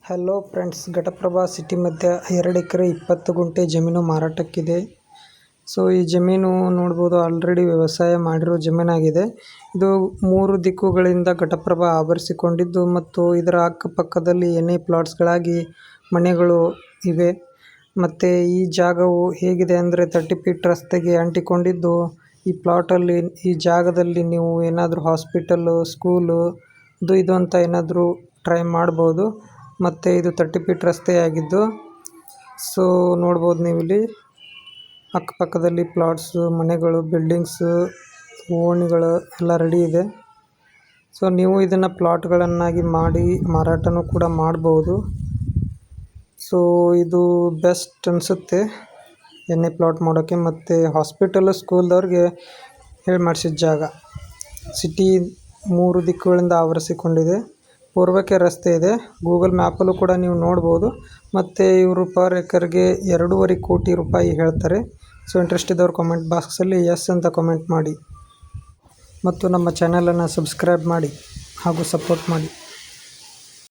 Hello friends, Ghataprabha city ಮಧ್ಯ 2 ಎಕರೆ 20 ಗುಂಟೆ ಜಮೀನು ಮಾರಾಟಕ್ಕಿದೆ. ಸೊ ಈ ಜಮೀನು ನೋಡ್ಬೋದು, ಆಲ್ರೆಡಿ ವ್ಯವಸಾಯ ಮಾಡಿರೋ ಜಮೀನಾಗಿದೆ. ಇದು 3 ದಿಕ್ಕುಗಳಿಂದ ಘಟಪ್ರಭಾ ಆವರಿಸಿಕೊಂಡಿದ್ದು ಮತ್ತು ಇದರ ಅಕ್ಕಪಕ್ಕದಲ್ಲಿ ಎನ್ಎ ಪ್ಲಾಟ್ಸ್ಗಳಾಗಿ ಮನೆಗಳು ಇವೆ. ಮತ್ತು ಈ ಜಾಗವು ಹೇಗಿದೆ ಅಂದರೆ 30 ಫೀಟ್ ರಸ್ತೆಗೆ ಅಂಟಿಕೊಂಡಿದ್ದು, ಈ ಪ್ಲಾಟಲ್ಲಿ ಈ ಜಾಗದಲ್ಲಿ ನೀವು ಏನಾದರೂ ಹಾಸ್ಪಿಟಲ್ಲು, ಸ್ಕೂಲು ಇದು ಅಂತ ಏನಾದರೂ ಟ್ರೈ ಮಾಡ್ಬೋದು. ಮತ್ತು ಇದು 30 ಫೀಟ್ ರಸ್ತೆಯಾಗಿದ್ದು, ಸೊ ನೋಡ್ಬೋದು ನೀವಿಲ್ಲಿ ಅಕ್ಕಪಕ್ಕದಲ್ಲಿ ಪ್ಲಾಟ್ಸು, ಮನೆಗಳು, ಬಿಲ್ಡಿಂಗ್ಸು, ಓಣಿಗಳು ಎಲ್ಲ ರೆಡಿ ಇದೆ. ಸೊ ನೀವು ಇದನ್ನು ಪ್ಲಾಟ್ಗಳನ್ನಾಗಿ ಮಾಡಿ ಮಾರಾಟನೂ ಕೂಡ ಮಾಡ್ಬೋದು. ಸೊ ಇದು ಬೆಸ್ಟ್ ಅನಿಸುತ್ತೆ ಎನ್ಎ ಪ್ಲಾಟ್ ಮಾಡೋಕ್ಕೆ. ಮತ್ತು ಹಾಸ್ಪಿಟಲ್ಲು, ಸ್ಕೂಲ್ದವ್ರಿಗೆ ಹೇಳಿ ಮಾಡಿಸಿದ ಜಾಗ. ಸಿಟಿ 3 ದಿಕ್ಕುಗಳಿಂದ ಆವರಿಸಿಕೊಂಡಿದೆ. ಪೂರ್ವಕ್ಕೆ ರಸ್ತೆ ಇದೆ. ಗೂಗಲ್ ಮ್ಯಾಪಲ್ಲೂ ಕೂಡ ನೀವು ನೋಡ್ಬೋದು. ಮತ್ತು ಇವರು ಪರ್ ಎಕರ್ಗೆ 2.5 ಕೋಟಿ ರೂಪಾಯಿ ಹೇಳ್ತಾರೆ. ಸೊ ಇಂಟ್ರೆಸ್ಟ್ ಇದ್ದವ್ರು ಕಾಮೆಂಟ್ ಬಾಕ್ಸಲ್ಲಿ ಎಸ್ ಅಂತ ಕಾಮೆಂಟ್ ಮಾಡಿ ಮತ್ತು ನಮ್ಮ ಚಾನಲನ್ನು ಸಬ್ಸ್ಕ್ರೈಬ್ ಮಾಡಿ ಹಾಗೂ ಸಪೋರ್ಟ್ ಮಾಡಿ.